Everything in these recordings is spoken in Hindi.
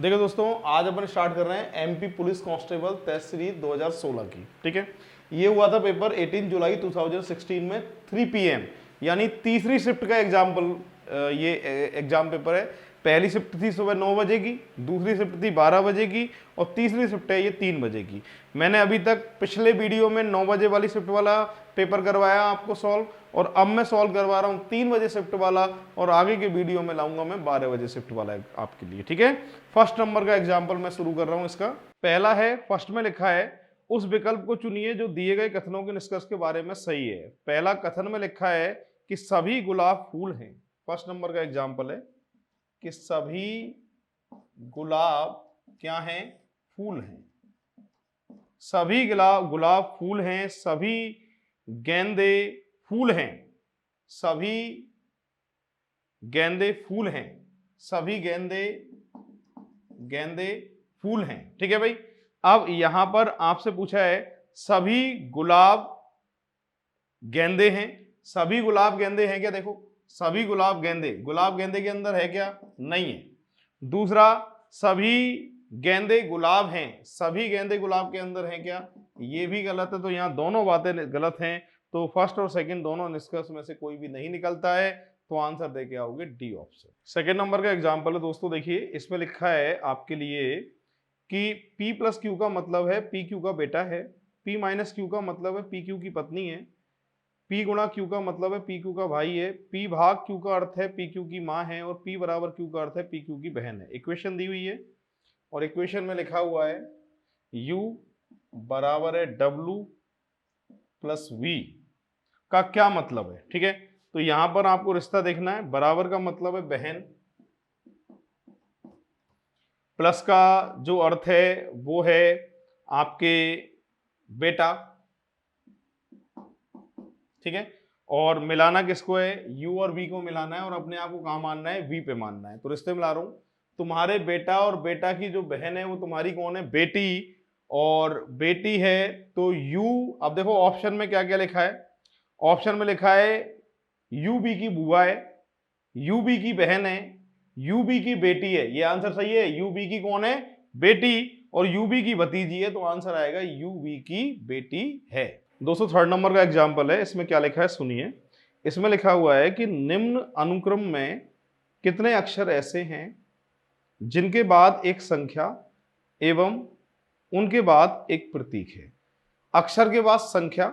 देखो दोस्तों, आज अपन स्टार्ट कर रहे हैं MP police constable test series 2016 की। ठीक है, ये हुआ था पेपर 18 जुलाई 2016 में 3 PM, यानी तीसरी शिफ्ट का एग्जाम्पल ये एग्जाम पेपर है। पहली शिफ्ट थी सुबह 9 बजे की, दूसरी शिफ्ट थी 12 बजे की और तीसरी शिफ्ट है ये 3 बजे की। मैंने अभी तक पिछले वीडियो में 9 बजे वाली शिफ्ट वाला पेपर करवाया आपको सॉल्व, और अब मैं सॉल्व करवा रहा हूँ 3 बजे शिफ्ट वाला, और आगे के वीडियो में लाऊंगा मैं 12 बजे शिफ्ट वाला आपके लिए। ठीक है, फर्स्ट नंबर का एग्जाम्पल मैं शुरू कर रहा हूँ। इसका पहला है, फर्स्ट में लिखा है उस विकल्प को चुनिए जो दिए गए कथनों के निष्कर्ष के बारे में सही है। पहला कथन में लिखा है कि सभी गुलाब फूल हैं। फर्स्ट नंबर का एग्जाम्पल है कि सभी गुलाब क्या हैं? फूल हैं। सभी गुलाब फूल हैं, सभी गेंदे फूल हैं, सभी गेंदे फूल हैं, सभी गेंदे फूल हैं। ठीक है भाई, अब यहां पर आपसे पूछा है सभी गुलाब गेंदे हैं। सभी गुलाब गेंदे हैं क्या? देखो, सभी गुलाब गेंदे के अंदर है क्या? नहीं है। दूसरा, सभी गेंदे गुलाब हैं, सभी गेंदे गुलाब के अंदर हैं क्या? ये भी गलत है। तो यहाँ दोनों बातें गलत हैं, तो फर्स्ट और सेकंड दोनों निष्कर्ष में से कोई भी नहीं निकलता है, तो आंसर देके आओगे डी ऑप्शन। सेकंड नंबर का एग्जांपल है दोस्तों, देखिए इसमें लिखा है आपके लिए कि P प्लस क्यू का मतलब है पी क्यू का बेटा है, P माइनस क्यू का मतलब है पी क्यू की पत्नी है, P गुणा क्यू का मतलब है पी क्यू का भाई है, P भाग क्यू का अर्थ है पी क्यू की माँ है, और P बराबर क्यू का अर्थ है पी क्यू की बहन है। इक्वेशन दी हुई है और इक्वेशन में लिखा हुआ है U बराबर है W प्लस V का क्या मतलब है। ठीक है, तो यहां पर आपको रिश्ता देखना है। बराबर का मतलब है बहन, प्लस का जो अर्थ है वो है आपके बेटा। ठीक है, और मिलाना किसको है? U और V को मिलाना है, और अपने आप को कहां मानना है? V पे मानना है। तो रिश्ते मिला रहा हूं, तुम्हारे बेटा और बेटा की जो बहन है वो तुम्हारी कौन है? बेटी, और बेटी है तो U। अब देखो ऑप्शन में क्या क्या लिखा है। ऑप्शन में लिखा है UB की बुआ है, UB की बहन है, UB की बेटी है। ये आंसर सही है। UB की कौन है? बेटी, और UB की भतीजी है, तो आंसर आएगा UB की बेटी है। दोस्तों थर्ड नंबर का एग्जाम्पल है, इसमें क्या लिखा है सुनिए। इसमें लिखा हुआ है कि निम्न अनुक्रम में कितने अक्षर ऐसे हैं जिनके बाद एक संख्या एवं उनके बाद एक प्रतीक है? अक्षर के बाद संख्या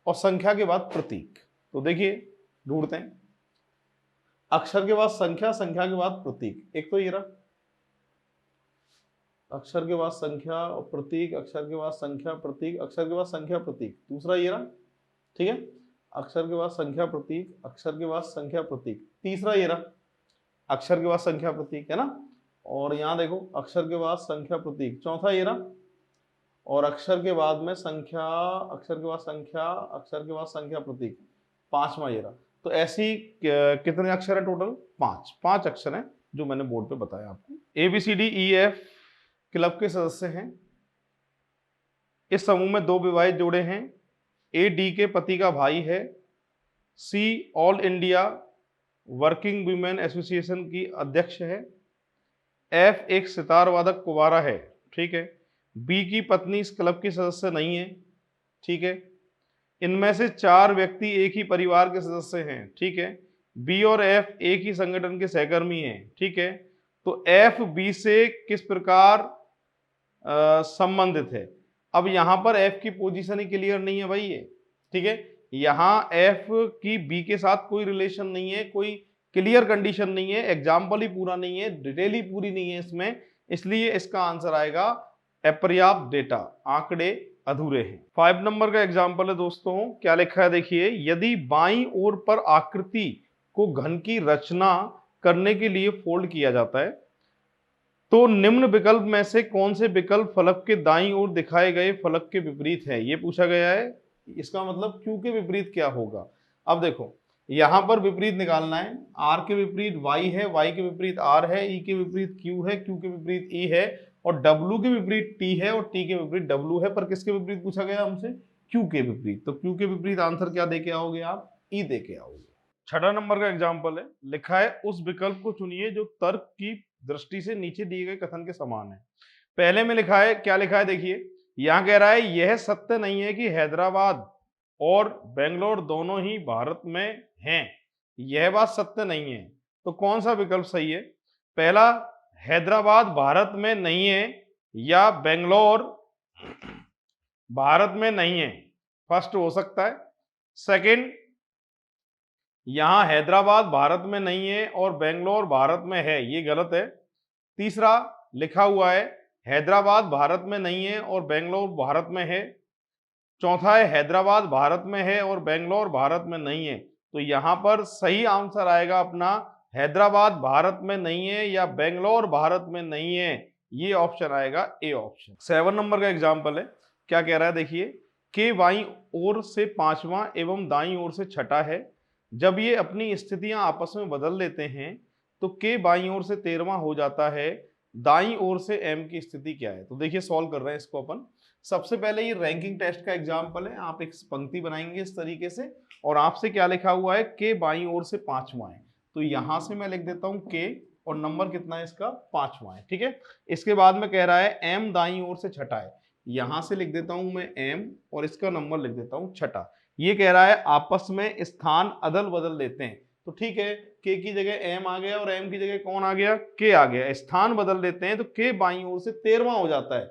और संख्या के बाद प्रतीक। तो देखिए ढूंढते हैं, अक्षर के बाद संख्या, संख्या के बाद प्रतीक। एक तो ये रहा, अक्षर के बाद संख्या और प्रतीक, अक्षर के बाद संख्या प्रतीक, अक्षर के बाद संख्या प्रतीक। दूसरा ये रहा, ठीक है, अक्षर के बाद संख्या प्रतीक, अक्षर के बाद संख्या प्रतीक। तीसरा ये रहा, अक्षर के बाद संख्या प्रतीक, है ना। और यहाँ देखो अक्षर के बाद संख्या प्रतीक। चौथा ये रहा, और अक्षर के बाद में संख्या, अक्षर के बाद संख्या, अक्षर के बाद संख्या प्रतीक। पांचवा ये रहा। तो ऐसी कितने अक्षर है टोटल? पांच अक्षर हैं जो मैंने बोर्ड पे बताया आपको। ABCDEF क्लब के सदस्य हैं। इस समूह में 2 विवाहित जोड़े हैं। AD के पति का भाई है। C all India working women association की अध्यक्ष है। F एक सितार वादक कुंवारा है। ठीक है, B की पत्नी इस क्लब की सदस्य नहीं है। ठीक है, इनमें से 4 व्यक्ति एक ही परिवार के सदस्य हैं। ठीक है, B और F एक ही संगठन के सहकर्मी हैं। ठीक है, तो F B से किस प्रकार संबंधित है? अब यहां पर F की पोजीशन ही क्लियर नहीं है भाई ये। ठीक है, यहां F की B के साथ कोई रिलेशन नहीं है, कोई क्लियर कंडीशन नहीं है, एग्जाम्पल ही पूरा नहीं है, डिटेल ही पूरी नहीं है इसमें, इसलिए इसका आंसर आएगा अपर्याप्त डेटा, आंकड़े अधूरे हैं। 5 नंबर का एग्जाम्पल है दोस्तों, क्या लिखा है देखिए। यदि बाईं ओर पर आकृति को घन की रचना करने के लिए फोल्ड किया जाता है तो निम्न विकल्प में से कौन से विकल्प फलक के दाईं ओर दिखाए गए फलक के विपरीत है? ये पूछा गया है। इसका मतलब Q के विपरीत क्या होगा? अब देखो यहां पर विपरीत निकालना है। R के विपरीत Y है, Y के विपरीत R है, E के विपरीत Q है, Q के विपरीत E है, और W के विपरीत T है, और T के विपरीत W है। पर किसके विपरीत पूछा गया हमसे? Q के विपरीत। तो Q के विपरीत आंसर क्या देके आओगे आप? E देके आओगे। छठा नंबर का एग्जाम्पल है, लिखा है उस विकल्प को चुनिए जो तर्क की दृष्टि से नीचे दिए गए कथन के समान है। पहले में लिखा है, क्या लिखा है देखिए, यहां कह रहा है यह सत्य नहीं है कि हैदराबाद और बेंगलोर दोनों ही भारत में हैं, यह बात सत्य नहीं है। तो कौन सा विकल्प सही है? पहला, हैदराबाद भारत में नहीं है या बेंगलोर भारत में नहीं है, फर्स्ट हो सकता है। सेकंड, यहां हैदराबाद भारत में नहीं है और बेंगलोर भारत में है, ये गलत है। तीसरा लिखा हुआ है हैदराबाद भारत में नहीं है और बेंगलोर भारत में है। चौथा है हैदराबाद भारत में है और बेंगलोर भारत में नहीं है। तो यहां पर सही आंसर आएगा अपना हैदराबाद भारत में नहीं है या बेंगलोर भारत में नहीं है, ये ऑप्शन आएगा ए ऑप्शन। 7 नंबर का एग्जाम्पल है, क्या कह रहा है देखिए, के बाईं ओर से पांचवा एवं दाईं ओर से छठा है, जब ये अपनी स्थितियां आपस में बदल लेते हैं तो के बाईं ओर से 13वां हो जाता है, दाईं ओर से एम की स्थिति क्या है? तो देखिए सॉल्व कर रहे हैं इसको अपन। सबसे पहले ये रैंकिंग टेस्ट का एग्जाम्पल है, आप एक पंक्ति बनाएंगे इस तरीके से और आपसे क्या लिखा हुआ है, के बाईं ओर से पांचवा है, तो यहां से मैं लिख देता हूं के और नंबर कितना है इसका, पांचवा है, ठीक है। इसके बाद में कह रहा है एम दाईं ओर से छठा है, यहां से लिख देता हूं मैं एम और इसका नंबर लिख देता हूं छठा। ये कह रहा है आपस में स्थान अदल बदल लेते हैं, तो ठीक है, के की जगह एम आ गया और एम की जगह कौन आ गया, के आ गया, स्थान बदल लेते हैं तो के बाईं ओर से 13वां हो जाता है,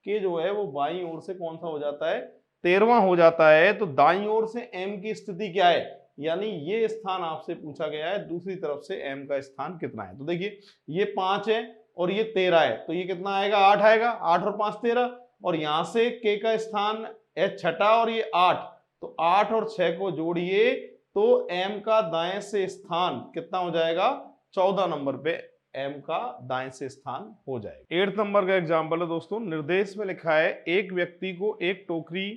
के जो है वो बाईं ओर से कौन सा हो जाता है, 13वां हो जाता है। तो दाईं ओर से एम की स्थिति क्या है, यानी ये स्थान आपसे पूछा गया है, दूसरी तरफ से एम का स्थान कितना है। तो देखिए ये 5 है और ये 13 है, तो ये कितना आएगा, 8 आएगा, 8 और 5 13, और यहां से के का स्थान है छठा और ये 8, तो 8 और 6 को जोड़िए तो एम का दाएं से स्थान कितना हो जाएगा, 14 नंबर पे एम का दाएं से स्थान हो जाएगा। 8 नंबर का एग्जांपल है दोस्तों, निर्देश में लिखा है एक व्यक्ति को एक टोकरी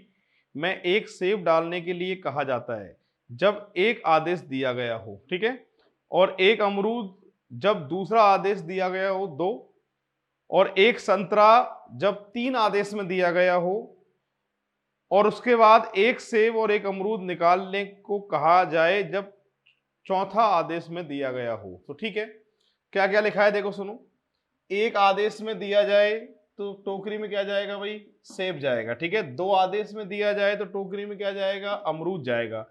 में एक सेब डालने के लिए कहा जाता है जब एक आदेश दिया गया हो, ठीक है, और एक अमरूद जब दूसरा आदेश दिया गया हो 2, और एक संतरा जब 3 आदेश में दिया गया हो, और उसके बाद एक सेब और एक अमरूद निकालने को कहा जाए जब चौथा आदेश में दिया गया हो। तो ठीक है, क्या क्या लिखा है देखो सुनो, एक आदेश में दिया जाए तो टोकरी में क्या जाएगा भाई, सेब जाएगा, ठीक है। 2 आदेश में दिया जाए तो टोकरी में क्या जाएगा, अमरूद जाएगा,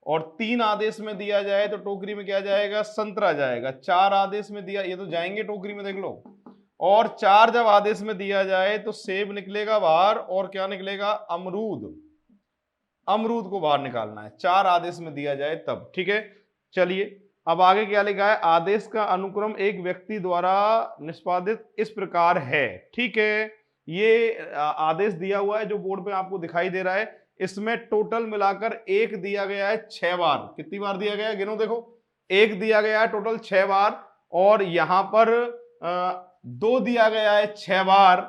और 3 आदेश में दिया जाए तो टोकरी में क्या जाएगा, संतरा जाएगा। 4 आदेश में दिया, ये तो जाएंगे टोकरी में देख लो, और 4 जब आदेश में दिया जाए तो सेब निकलेगा बाहर और क्या निकलेगा, अमरूद, अमरूद को बाहर निकालना है 4 आदेश में दिया जाए तब, ठीक है। चलिए अब आगे क्या लिखा है, आदेश का अनुक्रम एक व्यक्ति द्वारा निष्पादित इस प्रकार है, ठीक है। ये आदेश दिया हुआ है जो बोर्ड पे आपको दिखाई दे रहा है, इसमें टोटल मिलाकर एक दिया गया है 6 बार, कितनी बार दिया गया है गिनो देखो, एक दिया गया है टोटल 6 बार, और यहां पर 2 दिया गया है 6 बार,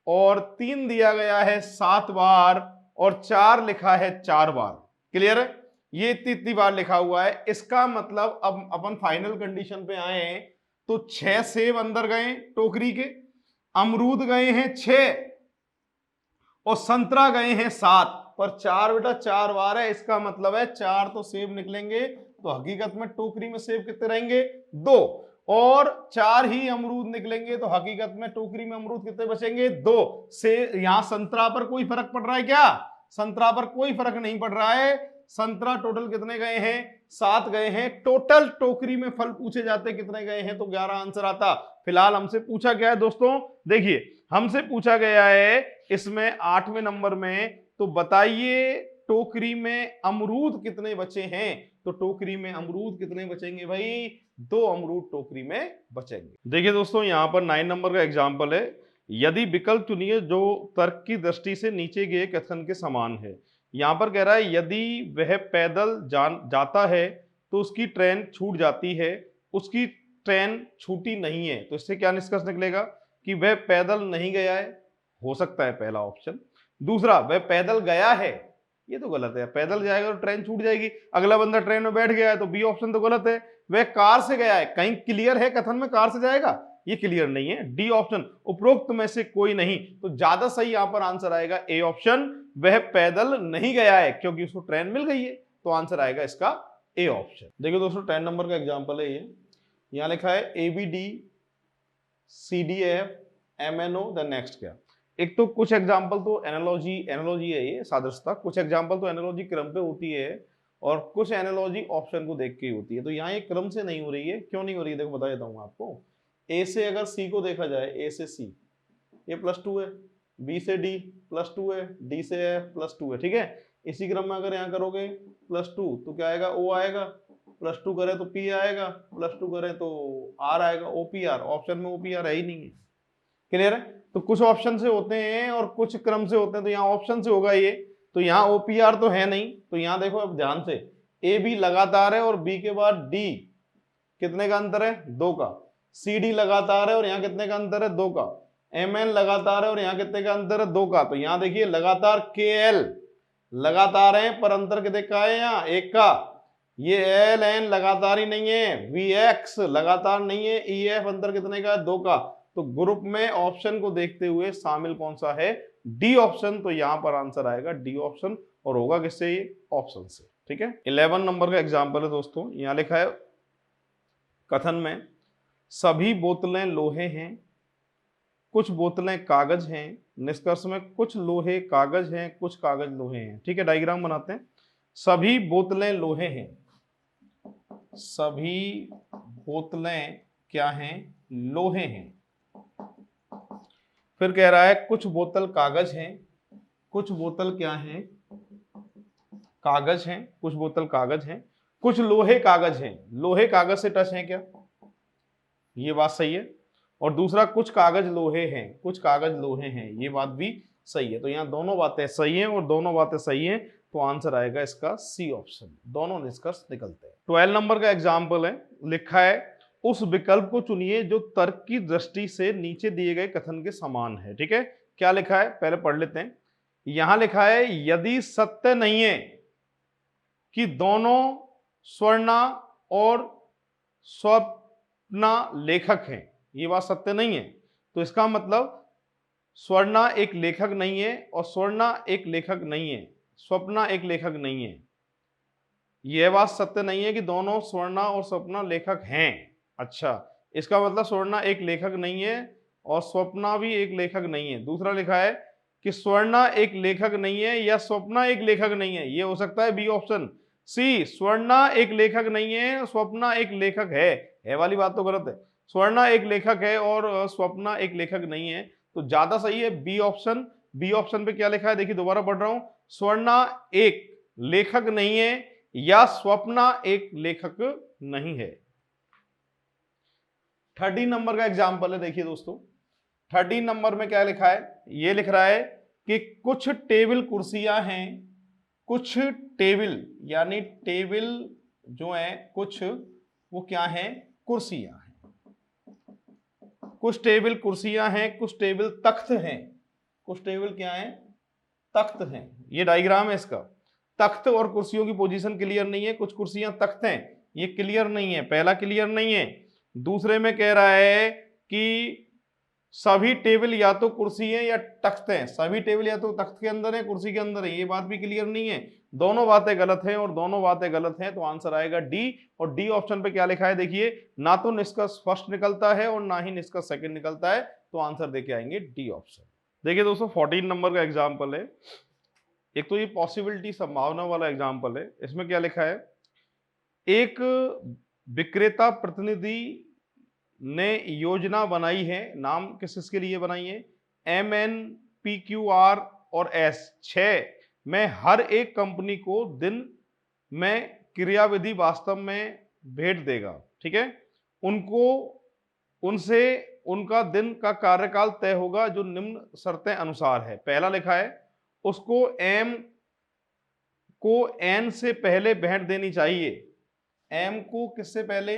और 3 दिया गया है 7 बार, और 4 लिखा है 4 बार। क्लियर है, ये इतनी बार लिखा हुआ है। इसका मतलब अब अपन फाइनल कंडीशन पे आए हैं तो 6 सेब अंदर गए टोकरी के, अमरूद गए हैं 6 और संतरा गए हैं 7, पर 4 बेटा 4 बार है, इसका मतलब है 4 तो सेब निकलेंगे, तो हकीकत में टोकरी में सेब कितने रहेंगे, 2, और 4 ही अमरूद निकलेंगे, तो हकीकत में टोकरी में अमरूद कितने बचेंगे, 2 से। यहां संतरा पर कोई फर्क पड़ रहा है क्या, संतरा पर कोई फर्क नहीं पड़ रहा है, संतरा टोटल कितने गए हैं, 7 गए हैं, टोटल टोकरी में फल पूछे जाते कितने गए हैं तो 11 आंसर आता। फिलहाल हमसे पूछा गया है दोस्तों, देखिए हमसे पूछा गया है इसमें 8वें नंबर में, तो बताइए टोकरी में अमरूद कितने बचे हैं, तो टोकरी में अमरूद कितने बचेंगे भाई, 2 अमरूद टोकरी में बचेंगे। देखिए दोस्तों यहां पर 9 नंबर का एग्जाम्पल है, यदि विकल्प चुनिए जो तर्क की दृष्टि से नीचे गए कथन के समान है। यहां पर कह रहा है यदि वह पैदल जाता है तो उसकी ट्रेन छूट जाती है, उसकी ट्रेन छूटी नहीं है, तो इससे क्या निष्कर्ष निकलेगा कि वह पैदल नहीं गया है, हो सकता है पहला ऑप्शन। दूसरा, वह पैदल गया है, ये तो गलत है, पैदल जाएगा तो ट्रेन छूट जाएगी, अगला बंदा ट्रेन में बैठ गया है, तो बी ऑप्शन तो गलत है। वह कार से गया है, कहीं क्लियर है कथन में कार से जाएगा, ये क्लियर नहीं है, डी ऑप्शन उपरोक्त में से कोई नहीं, तो ज्यादा सही यहां पर आंसर आएगा ए ऑप्शन, वह पैदल नहीं गया है क्योंकि उसको ट्रेन मिल गई है, तो आंसर आएगा इसका ए ऑप्शन। देखिए दोस्तों 10 नंबर का एग्जांपल है ये, यहां लिखा है A B D CDF, MNO, then next क्या। एक तो कुछ एग्जांपल तो एनालॉजी है, ये सादृश्यता, कुछ एग्जांपल तो एनालॉजी क्रम पे होती है और कुछ एनालॉजी ऑप्शन को देख के ही होती है। तो यहाँ ये क्रम से नहीं हो रही है, क्यों नहीं हो रही है देखो बता देता हूँ आपको। ए से अगर सी को देखा जाए, ए से सी ये +2 है, बी से डी +2 है, डी से एफ +2 है, ठीक है। इसी क्रम में अगर यहाँ करोगे +2 तो क्या आएगा, ओ आएगा, +2 करें तो पी आएगा, +2 करें तो आर आएगा, ओपीआर। ऑप्शन में ओपीआर है ही नहीं है, क्लियर है। तो कुछ ऑप्शन से होते हैं और कुछ क्रम से होते हैं, तो यहाँ ऑप्शन से होगा ये, तो यहाँ ओपीआर तो है नहीं। तो यहाँ देखो अब ध्यान से, ए बी लगातार है और बी के बाद डी कितने का अंतर है, 2 का। सी डी लगातार है और यहाँ कितने का अंतर है, 2 का। एम एन लगातार है और यहाँ कितने का अंतर है, 2 का। तो यहाँ देखिए लगातार के एल लगातार है पर अंतर कितने का है, यहाँ 1 का। ये एल एन लगातार ही नहीं है, वी एक्स लगातार नहीं है, ई एफ अंतर कितने का है, 2 का। तो ग्रुप में ऑप्शन को देखते हुए शामिल कौन सा है, डी ऑप्शन। तो यहां पर आंसर आएगा डी ऑप्शन, और होगा किससे, ये ऑप्शन से, ठीक है। 11 नंबर का एग्जांपल है दोस्तों, यहां लिखा है कथन में सभी बोतलें लोहे हैं, कुछ बोतलें कागज हैं, निष्कर्ष में कुछ लोहे कागज हैं, कुछ कागज लोहे हैं, ठीक है। डायग्राम बनाते हैं। सभी बोतलें लोहे हैं, सभी बोतलें क्या हैं, लोहे हैं। फिर कह रहा है कुछ बोतल कागज हैं, कुछ बोतल क्या हैं, कागज हैं, कुछ बोतल कागज हैं, कुछ लोहे कागज हैं। लोहे कागज से टच है क्या, ये बात सही है। और दूसरा कुछ कागज लोहे हैं, कुछ कागज लोहे हैं, ये बात भी सही है। तो यहाँ दोनों बातें सही हैं और दोनों बातें सही हैं, तो आंसर आएगा इसका सी ऑप्शन। दोनों निष्कर्ष निकलते हैं। 12 नंबर का एग्जाम्पल है, लिखा है उस विकल्प को चुनिए जो तर्क की दृष्टि से नीचे दिए गए कथन के समान है, ठीक है। क्या लिखा है पहले पढ़ लेते हैं। यहां लिखा है यदि सत्य नहीं है कि दोनों स्वर्णा और स्वप्ना लेखक हैं, ये बात सत्य नहीं है, तो इसका मतलब स्वर्णा एक लेखक नहीं है और स्वर्णा एक लेखक नहीं है, स्वप्ना एक लेखक नहीं है। यह बात सत्य नहीं है कि दोनों स्वर्णा और स्वप्ना लेखक हैं। अच्छा, इसका मतलब स्वर्णा एक लेखक नहीं है और स्वप्ना भी एक लेखक नहीं है। दूसरा लिखा है कि स्वर्णा एक लेखक नहीं है या स्वप्ना एक लेखक नहीं है, ये हो सकता है बी ऑप्शन। सी स्वर्णा एक लेखक नहीं है, स्वप्ना एक लेखक है वाली बात तो गलत है। स्वर्णा एक लेखक है और स्वप्ना एक लेखक नहीं है, तो ज्यादा सही है बी ऑप्शन। बी ऑप्शन पे क्या लिखा है देखिए, दोबारा पढ़ रहा हूं, स्वर्णा एक लेखक नहीं है या स्वप्ना एक लेखक नहीं है। 13 नंबर का एग्जाम्पल है, देखिए दोस्तों 13 नंबर में क्या लिखा है, ये लिख रहा है कि कुछ टेबल कुर्सियां हैं, कुछ टेबल यानी टेबल जो है कुछ, वो क्या है, कुर्सियां हैं। कुछ टेबल कुर्सियां हैं, कुछ टेबल तख्त हैं, कुछ टेबल क्या है, तख्त हैं। ये डायग्राम है इसका। तख्त और कुर्सियों की पोजीशन क्लियर नहीं है, कुछ कुर्सियां तख्त हैं, ये क्लियर नहीं है, पहला क्लियर नहीं है। दूसरे में कह रहा है कि सभी टेबल या तो कुर्सी है या तख्त हैं, सभी टेबल या तो तख्त के अंदर है कुर्सी के अंदर है, ये बात भी क्लियर नहीं है। दोनों बातें गलत हैं और दोनों बातें गलत हैं, तो आंसर आएगा डी। और डी ऑप्शन पे क्या लिखा है देखिए, ना तो निष्कर्ष फर्स्ट निकलता है और ना ही निष्कर्ष सेकंड निकलता है, तो आंसर देके आएंगे डी ऑप्शन। देखिए दोस्तों 14 नंबर का एग्जाम्पल है, एक तो ये पॉसिबिलिटी संभावना वाला एग्जाम्पल है। इसमें क्या लिखा है, एक विक्रेता प्रतिनिधि ने योजना बनाई है, नाम किसके लिए बनाई है, MNPQR और S 6 में हर एक कंपनी को दिन में क्रियाविधि वास्तव में भेंट देगा, ठीक है। उनको उनसे उनका दिन का कार्यकाल तय होगा जो निम्न शर्तें अनुसार है। पहला लिखा है उसको M को N से पहले भेंट देनी चाहिए, M को किससे पहले,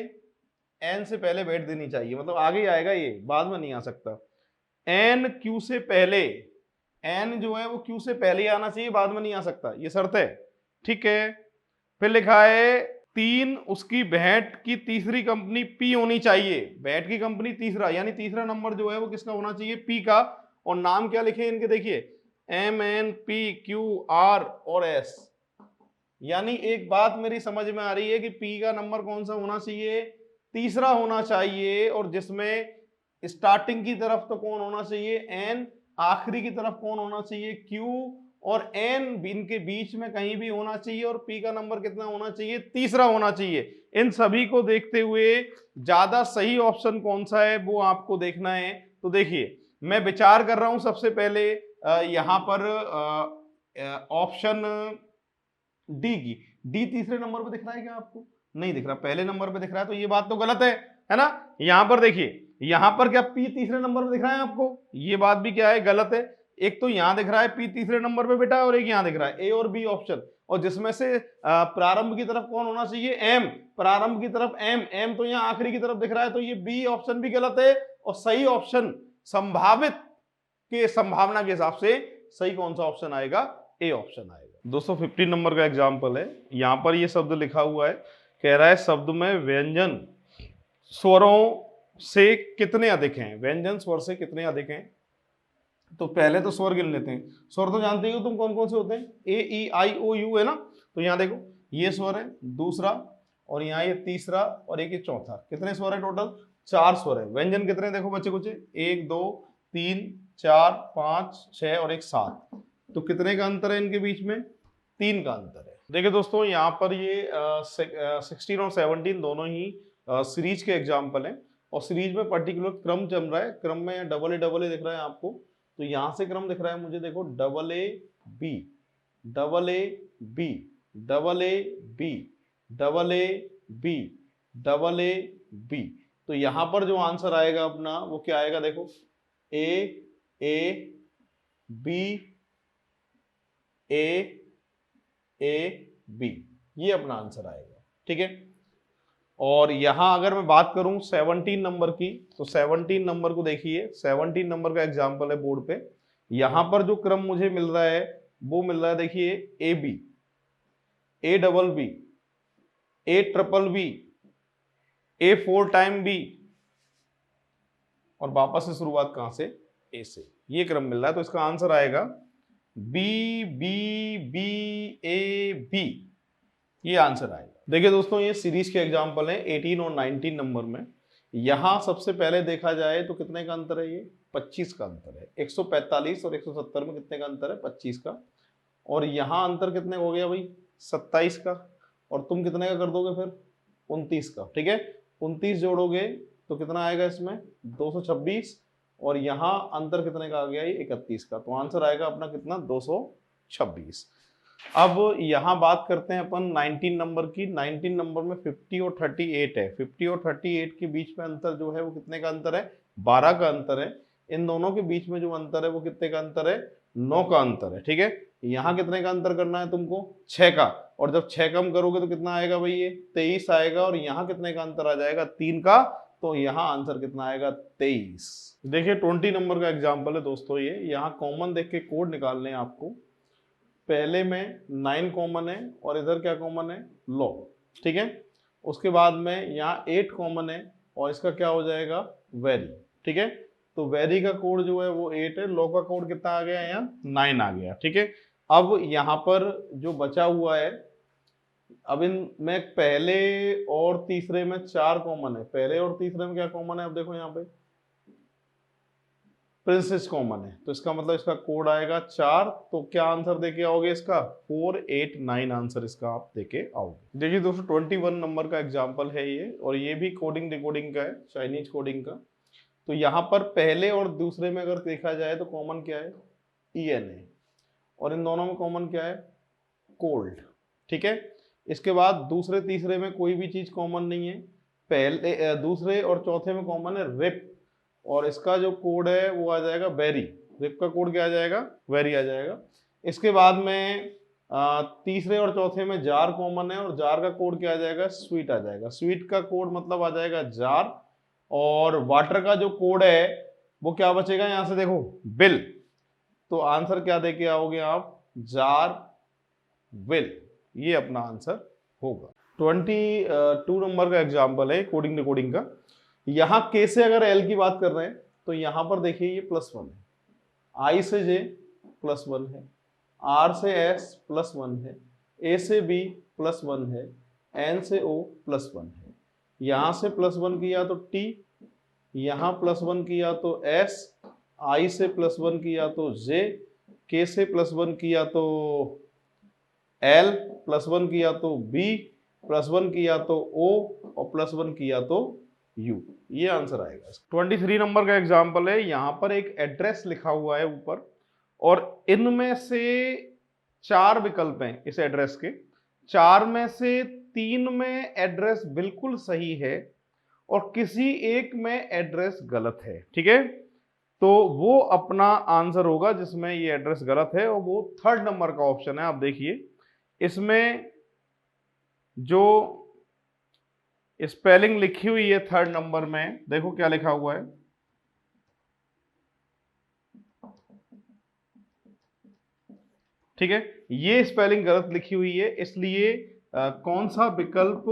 N से पहले भेंट देनी चाहिए, मतलब आगे आएगा ये, बाद में नहीं आ सकता। N Q से पहले, N जो है वो Q से पहले आना चाहिए, बाद में नहीं आ सकता, ये शर्त है, ठीक है। फिर लिखा है 3 उसकी भेंट की तीसरी कंपनी P होनी चाहिए, भेंट की कंपनी तीसरा, यानी तीसरा नंबर जो है वो किसका होना चाहिए, P का। और नाम क्या लिखे इनके देखिए, MNPQR और S। यानी एक बात मेरी समझ में आ रही है कि P का नंबर कौन सा होना चाहिए, तीसरा होना चाहिए, और जिसमें स्टार्टिंग की तरफ तो कौन होना चाहिए, एन, आखिरी की तरफ कौन होना चाहिए, क्यू, और एन इनके बीच में कहीं भी होना चाहिए, और पी का नंबर कितना होना चाहिए, तीसरा होना चाहिए। इन सभी को देखते हुए ज्यादा सही ऑप्शन कौन सा है वो आपको देखना है। तो देखिए मैं विचार कर रहा हूं सबसे पहले यहां पर ऑप्शन डी की। डी तीसरे नंबर पे दिख रहा है क्या आपको, नहीं दिख रहा, पहले नंबर पे दिख रहा है, तो ये बात तो गलत है ना। यहां पर देखिए, यहां पर क्या पी तीसरे नंबर पे दिख रहा है आपको, ये बात भी क्या है, गलत है। एक तो यहां दिख रहा है पी तीसरे नंबर पे बेटा, और एक यहां दिख रहा है, ए और बी ऑप्शन, और जिसमें से प्रारंभ की तरफ कौन होना चाहिए, एम, प्रारंभ की तरफ एम, एम तो यहाँ आखिरी की तरफ दिख रहा है, तो ये बी ऑप्शन भी गलत है। और सही ऑप्शन संभावित के संभावना के हिसाब से सही कौन सा ऑप्शन आएगा, ए ऑप्शन आएगा। 215 नंबर का एग्जाम्पल है, यहां पर ये शब्द लिखा हुआ है, कह रहा है शब्द में व्यंजन स्वरों से कितने अधिक हैं, व्यंजन स्वर से कितने अधिक हैं। तो पहले तो स्वर गिन लेते हैं, स्वर तो जानते ही हो तुम कौन कौन से होते हैं, ए ई आई ओ यू है ना। तो यहाँ देखो ये स्वर है दूसरा, और यहाँ ये तीसरा, और एक ये चौथा, कितने स्वर है टोटल, 4 स्वर है। व्यंजन कितने देखो बच्चे कुछ, 1 2 3 4 5 6 और एक 7, तो कितने का अंतर है इनके बीच में, 3 का अंतर है। देखिए दोस्तों यहाँ पर ये 16 और 17 दोनों ही सीरीज के एग्जाम्पल हैं, और सीरीज में पर्टिकुलर क्रम चल रहा है, क्रम में डबल ए दिख रहा है आपको। तो यहां से क्रम दिख रहा है मुझे, देखो double A B, double A B, double A B, double A B, double A B. तो यहां पर जो आंसर आएगा अपना वो क्या आएगा, देखो ए बी, ए बी, ये अपना आंसर आएगा, ठीक है। और यहां अगर मैं बात करूं 17 नंबर की, तो 17 नंबर को देखिए, 17 नंबर का एग्जांपल है बोर्ड पे। यहां पर जो क्रम मुझे मिल रहा है वो मिल रहा है, देखिए A B, A double B, A triple B, A 4 time B, और वापस से शुरुआत कहां से, ए से, ये क्रम मिल रहा है। तो इसका आंसर आएगा B B B A B, ये आंसर आएगा। देखिए दोस्तों ये सीरीज के एग्जाम्पल हैं 18 और 19 नंबर में। यहां सबसे पहले देखा जाए तो कितने का अंतर है, ये 25 का अंतर है। 145 और 170 में कितने का अंतर है, 25 का। और यहां अंतर कितने हो गया भाई, 27 का, और तुम कितने का कर दोगे फिर, 29 का, ठीक है। 29 जोड़ोगे तो कितना आएगा इसमें, 226, और यहाँ अंतर कितने का आ गया, ये 31 का। तो आंसर आएगा अपना कितना, 226। अब यहां बात करते हैं अपन 19 नंबर की। 19 नंबर में 50 और 38 है। 50 और 38 के बीच में अंतर जो है वो कितने का अंतर है, 12 का अंतर है। इन दोनों के बीच में जो अंतर है वो कितने का अंतर है, 9 का अंतर है, ठीक है। यहाँ कितने का अंतर करना है तुमको, 6 का, और जब 6 कम करोगे तो कितना आएगा भाई, ये 23 आएगा, और यहाँ कितने का अंतर आ जाएगा, 3 का। तो यहाँ आंसर कितना आएगा, 23। देखिए 20 नंबर का एग्जाम्पल है दोस्तों ये। यहाँ कॉमन देख के कोड निकालने हैं आपको। पहले में 9 कॉमन है, और इधर क्या कॉमन है, लॉ, ठीक है। उसके बाद में यहाँ 8 कॉमन है, और इसका क्या हो जाएगा, वेरी, ठीक है। तो वेरी का कोड जो है वो 8 है, लॉ का कोड कितना आ गया, यहाँ 9 आ गया, ठीक है। अब यहाँ पर जो बचा हुआ है, अब इन में पहले और तीसरे में 4 कॉमन है। पहले और तीसरे में क्या कॉमन है, अब देखो यहाँ पे प्रिंसेस कॉमन है, तो इसका मतलब इसका कोड आएगा 4। तो क्या आंसर देके आओगे इसका, 4 8 9 आंसर इसका आप देके आओगे। देखिए दोस्तों 21 नंबर का एग्जांपल है ये, और ये भी कोडिंग डिकोडिंग का है, चाइनीज कोडिंग का। तो यहाँ पर पहले और दूसरे में अगर देखा जाए तो कॉमन क्या है, ENA, और इन दोनों में कॉमन क्या है, कोल्ड, ठीक है। इसके बाद दूसरे तीसरे में कोई भी चीज कॉमन नहीं है। पहले दूसरे और चौथे में कॉमन है रिप, और इसका जो कोड है वो आ जाएगा वेरी। रिप का कोड क्या आ जाएगा, वेरी आ जाएगा। इसके बाद में तीसरे और चौथे में जार कॉमन है, और जार का कोड क्या आ जाएगा, स्वीट आ जाएगा। स्वीट का कोड मतलब आ जाएगा जार। और वाटर का जो कोड है वो क्या बचेगा, यहां से देखो बिल। तो आंसर क्या देके आओगे आप, जार विल, ये अपना आंसर होगा। 22 नंबर का एग्जाम्पल है कोडिंग डिकोडिंग का। यहां के से अगर एल की बात कर रहे हैं तो यहां पर देखिए ये +1 है, आई से जे +1 है, आर से एस +1 है, ए से बी +1 है, एन से ओ +1 है। यहां से +1 किया तो टी, यहाँ +1 किया तो S, I से +1 किया तो J, K से +1 किया तो L, +1 किया तो B, +1 किया तो O और +1 किया तो U। ये आंसर आएगा। 23 नंबर का एग्जाम्पल है। यहाँ पर एक एड्रेस लिखा हुआ है ऊपर, और इनमें से 4 विकल्प हैं इस एड्रेस के। 4 में से 3 में एड्रेस बिल्कुल सही है और किसी एक में एड्रेस गलत है। ठीक है, तो वो अपना आंसर होगा जिसमें ये एड्रेस गलत है, और वो 3rd नंबर का ऑप्शन है। आप देखिए इसमें जो स्पेलिंग लिखी हुई है 3rd नंबर में, देखो क्या लिखा हुआ है। ठीक है, ये स्पेलिंग गलत लिखी हुई है, इसलिए कौन सा विकल्प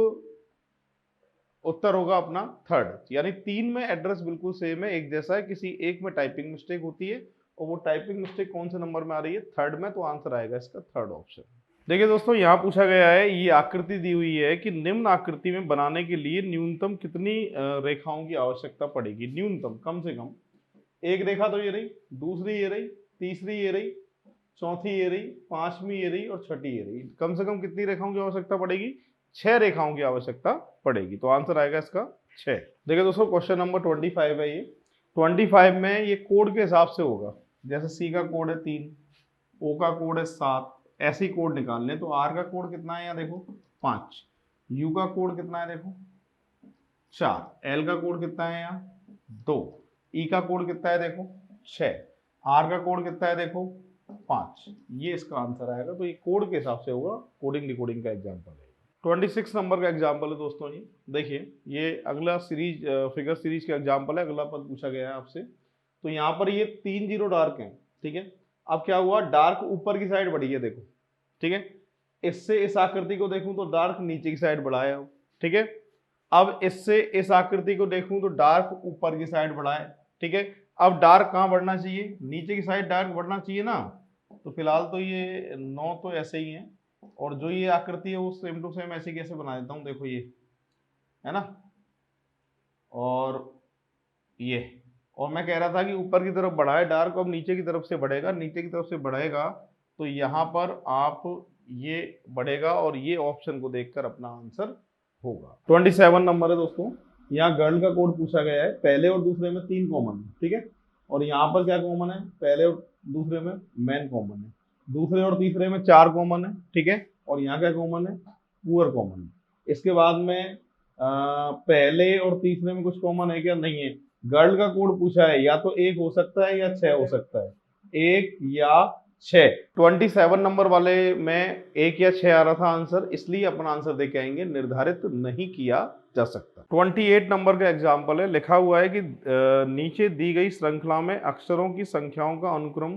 उत्तर होगा अपना 3rd। यानी 3 में एड्रेस बिल्कुल सेम है, एक जैसा है, किसी एक में टाइपिंग मिस्टेक होती है, और वो टाइपिंग मिस्टेक कौन से नंबर में आ रही है? 3rd में। तो आंसर आएगा इसका 3rd ऑप्शन। देखिए दोस्तों, यहाँ पूछा गया है, ये आकृति दी हुई है कि निम्न आकृति में बनाने के लिए न्यूनतम कितनी रेखाओं की आवश्यकता पड़ेगी? न्यूनतम, कम से कम। एक रेखा तो ये रही, दूसरी ये रही, तीसरी ये रही, चौथी ये रही, पांचवी ये रही और छठी ये रही। कम से कम कितनी रेखाओं की आवश्यकता पड़ेगी? 6 रेखाओं की आवश्यकता पड़ेगी। तो आंसर आएगा इसका 6। देखिए दोस्तों, क्वेश्चन नंबर 25 है ये। 25 में ये कोड के हिसाब से होगा। जैसे C का कोड है 3, O का कोड है 7, ऐसे ही कोड निकालने। तो R का कोड कितना है यहाँ देखो 5, U का कोड कितना है देखो 4, L का कोड कितना है यहाँ 2, E का कोड कितना है देखो 6, R का कोड कितना है देखो 5। ये इसका आंसर आएगा। तो ये कोड के हिसाब से होगा, कोडिंग डिकोडिंग का एग्जाम्पल है। 26 नंबर का एग्जाम्पल है दोस्तों जी। देखिए ये अगला सीरीज, फिगर सीरीज का एग्जाम्पल है। अगला पद पूछा गया है आपसे। तो यहाँ पर ये 3 जीरो डार्क हैं। ठीक है, अब क्या हुआ, डार्क ऊपर की साइड बढ़ी है देखो। ठीक है, इससे इस आकृति को देखूं तो डार्क नीचे की साइड बढ़ा है। ठीक है, अब इससे इस आकृति को देखूं तो डार्क ऊपर की साइड बढ़ा है। ठीक है, अब डार्क कहाँ बढ़ना चाहिए? नीचे की साइड डार्क बढ़ना चाहिए ना। तो फिलहाल तो ये 9 तो ऐसे ही है, और जो ये आकृति है वो सेम टू सेम ऐसे कैसे बना देता हूँ, देखो ये है ना, और ये, और मैं कह रहा था कि ऊपर की तरफ बढ़ा है डार्क, अब नीचे की तरफ से बढ़ेगा, नीचे की तरफ से बढ़ेगा तो यहाँ पर आप ये बढ़ेगा, और ये ऑप्शन को देखकर अपना आंसर होगा। 27 नंबर है दोस्तों। यहाँ गर्ल का कोड पूछा गया है। पहले और दूसरे में 3 कॉमन है। ठीक है, और यहाँ पर क्या कॉमन है? पहले और दूसरे में मैन कॉमन है, दूसरे और तीसरे में 4 कॉमन है। ठीक है, और यहाँ क्या कॉमन है? पुअर कॉमन है। इसके बाद में पहले और तीसरे में कुछ कॉमन है क्या? नहीं है। गर्ल का कोड पूछा है, या तो 1 हो सकता है या 6 हो सकता है, 1 या 6। 27 नंबर वाले में 1 या 6 आ रहा था आंसर, इसलिए अपना आंसर देके आएंगे, निर्धारित नहीं किया जा सकता। 28 नंबर का एग्जाम्पल है। लिखा हुआ है कि नीचे दी गई श्रृंखला में अक्षरों की संख्याओं का अनुक्रम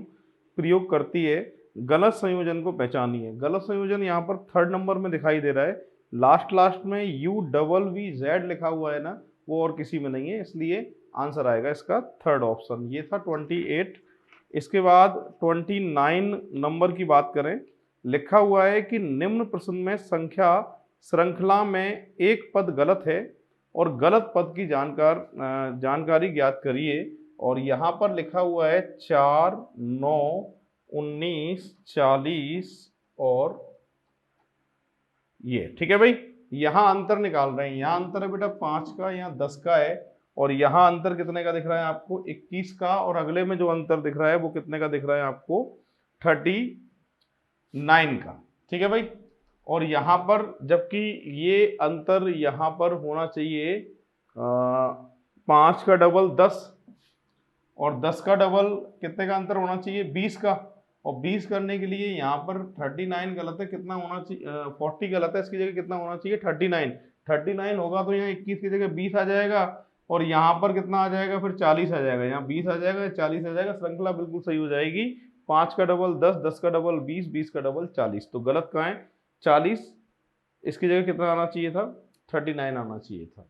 प्रयोग करती है, गलत संयोजन को पहचानिए। गलत संयोजन यहाँ पर 3rd नंबर में दिखाई दे रहा है। लास्ट में UVV लिखा हुआ है ना, वो और किसी में नहीं है, इसलिए आंसर आएगा इसका 3rd ऑप्शन। ये था 28। इसके बाद 29 नंबर की बात करें। लिखा हुआ है कि निम्न प्रश्न में संख्या श्रृंखला में एक पद गलत है और गलत पद की जानकारी ज्ञात करिए। और यहाँ पर लिखा हुआ है 4, 9, 19, 40 और ये। ठीक है भाई, यहाँ अंतर निकाल रहे हैं। यहाँ अंतर है बेटा 5 का, यहाँ 10 का है, और यहाँ अंतर कितने का दिख रहा है आपको? 21 का। और अगले में जो अंतर दिख रहा है वो कितने का दिख रहा है आपको? 39 का। ठीक है भाई, और यहाँ पर जबकि ये अंतर यहाँ पर होना चाहिए 5 का डबल 10, और 10 का डबल कितने का अंतर होना चाहिए? 20 का। और 20 करने के लिए यहाँ पर 39 गलत है, कितना होना चाहिए? 40 गलत है, इसकी जगह कितना होना चाहिए? 39। 39 होगा तो यहाँ 21 की जगह 20 आ जाएगा, और यहाँ पर कितना आ जाएगा? फिर 40 आ जाएगा। यहाँ 20 आ जाएगा, 40 आ जाएगा, श्रृंखला बिल्कुल सही हो जाएगी। 5 का डबल 10, 10 का डबल 20, 20 का डबल 40। तो गलत कहाँ है? 40, इसकी जगह कितना आना चाहिए था? 39 आना चाहिए था।